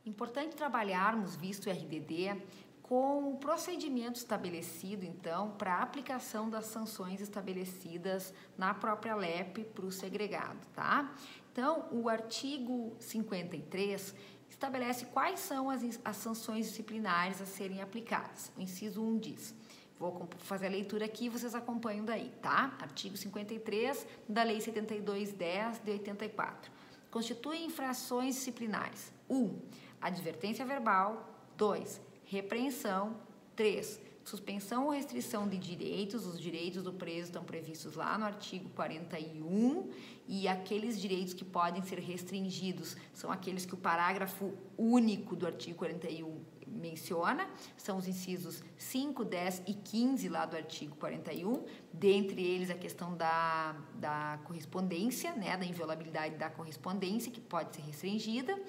Importante trabalharmos, visto o RDD, com o procedimento estabelecido, então, para a aplicação das sanções estabelecidas na própria LEP para o segregado, tá? Então, o artigo 53 estabelece quais são as sanções disciplinares a serem aplicadas. O inciso 1 diz, vou fazer a leitura aqui e vocês acompanham daí, tá? Artigo 53 da Lei 7210 de 84. Constituem infrações disciplinares. 1. Advertência verbal. 2. Repreensão. 3. Suspensão ou restrição de direitos. Os direitos do preso estão previstos lá no artigo 41 e aqueles direitos que podem ser restringidos são aqueles que o parágrafo único do artigo 41 menciona, são os incisos 5, 10 e 15 lá do artigo 41, dentre eles a questão da correspondência, né, da inviolabilidade da correspondência, que pode ser restringida.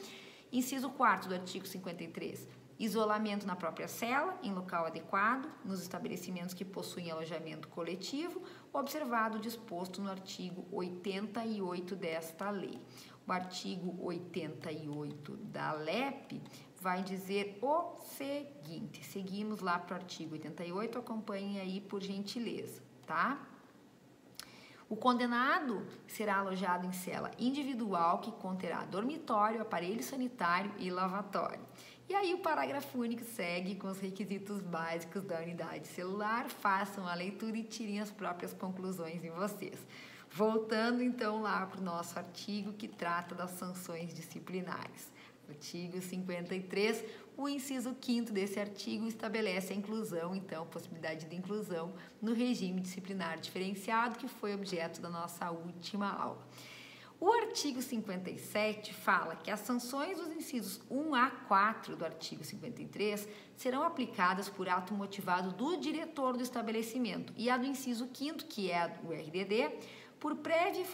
Inciso 4 do artigo 53, isolamento na própria cela, em local adequado, nos estabelecimentos que possuem alojamento coletivo, observado o disposto no artigo 88 desta lei. O artigo 88 da LEP vai dizer o seguinte, seguimos lá para o artigo 88, acompanhem aí por gentileza, tá? O condenado será alojado em cela individual que conterá dormitório, aparelho sanitário e lavatório. E aí o parágrafo único segue com os requisitos básicos da unidade celular, façam a leitura e tirem as próprias conclusões em vocês. Voltando então lá para o nosso artigo que trata das sanções disciplinares. Artigo 53, o inciso 5º desse artigo estabelece a inclusão, então, possibilidade de inclusão no regime disciplinar diferenciado, que foi objeto da nossa última aula. O artigo 57 fala que as sanções dos incisos 1 a 4 do artigo 53 serão aplicadas por ato motivado do diretor do estabelecimento e a do inciso 5º, que é o RDD, por prévio e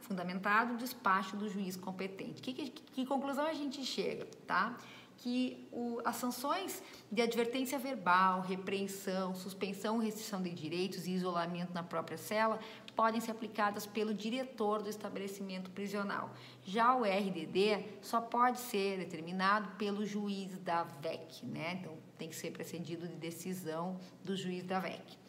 fundamentado despacho do juiz competente. Que conclusão a gente chega, tá? Que as sanções de advertência verbal, repreensão, suspensão ou restrição de direitos e isolamento na própria cela podem ser aplicadas pelo diretor do estabelecimento prisional. Já o RDD só pode ser determinado pelo juiz da VEC, né? Então, tem que ser precedido de decisão do juiz da VEC.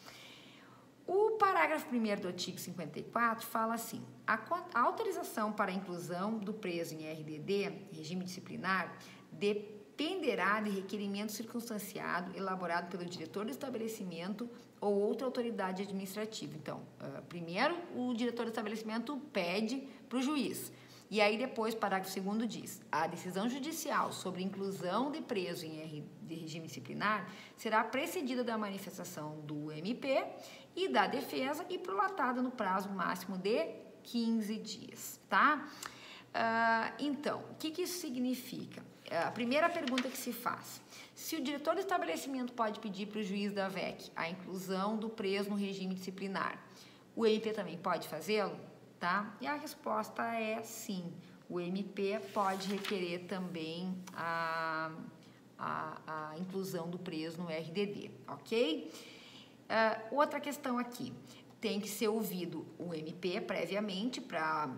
O parágrafo 1º do artigo 54 fala assim, a autorização para a inclusão do preso em RDD, regime disciplinar, dependerá de requerimento circunstanciado elaborado pelo diretor do estabelecimento ou outra autoridade administrativa. Então, primeiro, o diretor do estabelecimento pede para o juiz. E aí depois, parágrafo 2º diz, a decisão judicial sobre inclusão de preso em regime disciplinar será precedida da manifestação do MP e da defesa e prolatada no prazo máximo de 15 dias, tá? Então, o que isso significa? A primeira pergunta que se faz, se o diretor do estabelecimento pode pedir para o juiz da VEC a inclusão do preso no regime disciplinar, o MP também pode fazê-lo? Tá? E a resposta é sim, o MP pode requerer também a inclusão do preso no RDD, ok? Outra questão aqui, tem que ser ouvido o MP previamente para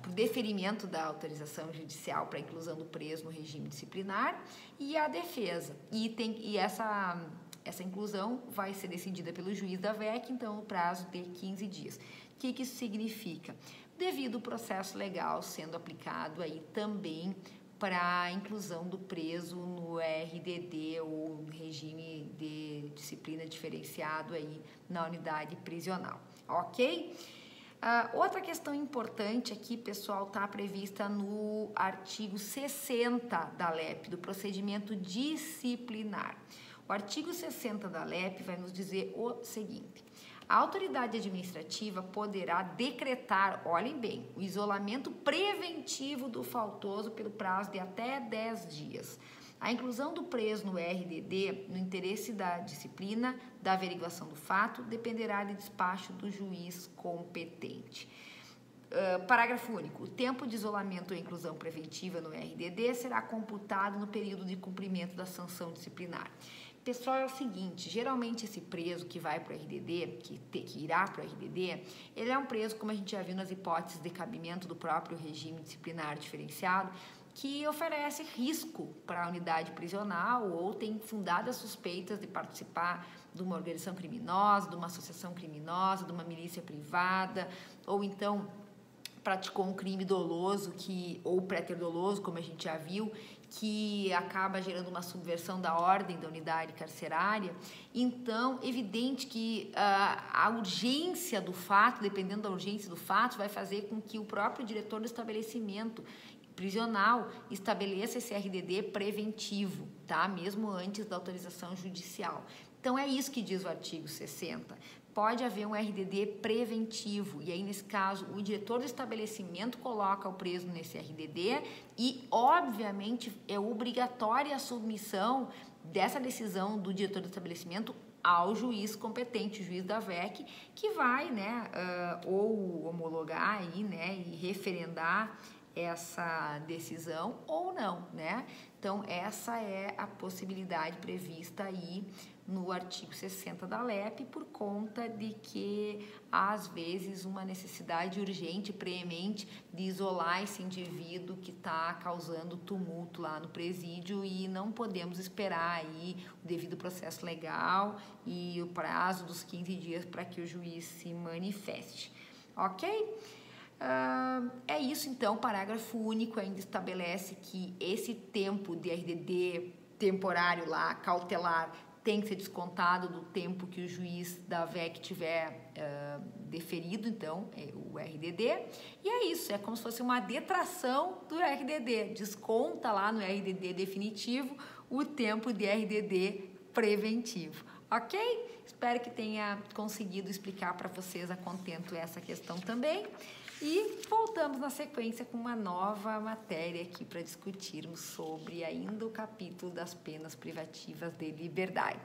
o deferimento da autorização judicial para a inclusão do preso no regime disciplinar e a defesa, e essa inclusão vai ser decidida pelo juiz da VEC, então, no prazo de 15 dias. O que isso significa? Devido ao processo legal sendo aplicado aí também para a inclusão do preso no RDD ou no regime de disciplina diferenciado aí na unidade prisional, ok? Outra questão importante aqui, pessoal, está prevista no artigo 60 da LEP, do procedimento disciplinar. O artigo 60 da LEP vai nos dizer o seguinte, a autoridade administrativa poderá decretar, olhem bem, o isolamento preventivo do faltoso pelo prazo de até 10 dias. A inclusão do preso no RDD, no interesse da disciplina, da averiguação do fato, dependerá de despacho do juiz competente. Parágrafo único. O tempo de isolamento ou inclusão preventiva no RDD será computado no período de cumprimento da sanção disciplinar. Pessoal, é o seguinte, geralmente esse preso que vai para o RDD, que irá para o RDD, ele é um preso, como a gente já viu nas hipóteses de cabimento do próprio regime disciplinar diferenciado, que oferece risco para a unidade prisional ou tem fundadas suspeitas de participar de uma organização criminosa, de uma associação criminosa, de uma milícia privada, ou então praticou um crime doloso ou pré-doloso, como a gente já viu, que acaba gerando uma subversão da ordem da unidade carcerária. Então, evidente que a urgência do fato, dependendo da urgência do fato, vai fazer com que o próprio diretor do estabelecimento prisional estabeleça esse RDD preventivo, tá? Mesmo antes da autorização judicial. Então, é isso que diz o artigo 60. Pode haver um RDD preventivo, e aí, nesse caso, o diretor do estabelecimento coloca o preso nesse RDD e, obviamente, é obrigatória a submissão dessa decisão do diretor do estabelecimento ao juiz competente, o juiz da VEC, que vai, né, ou homologar aí, né, e referendar essa decisão ou não, né? Então, essa é a possibilidade prevista aí no artigo 60 da LEP, por conta de que, às vezes, uma necessidade urgente, preemente, de isolar esse indivíduo que está causando tumulto lá no presídio e não podemos esperar aí o devido processo legal e o prazo dos 15 dias para que o juiz se manifeste, ok? É isso, então. O parágrafo único ainda estabelece que esse tempo de RDD temporário lá, cautelar, tem que ser descontado do tempo que o juiz da VEC tiver deferido, então, o RDD. E é isso, é como se fosse uma detração do RDD. Desconta lá no RDD definitivo o tempo de RDD preventivo. Ok? Espero que tenha conseguido explicar para vocês a contento essa questão também. E voltamos na sequência com uma nova matéria aqui para discutirmos sobre ainda o capítulo das penas privativas de liberdade.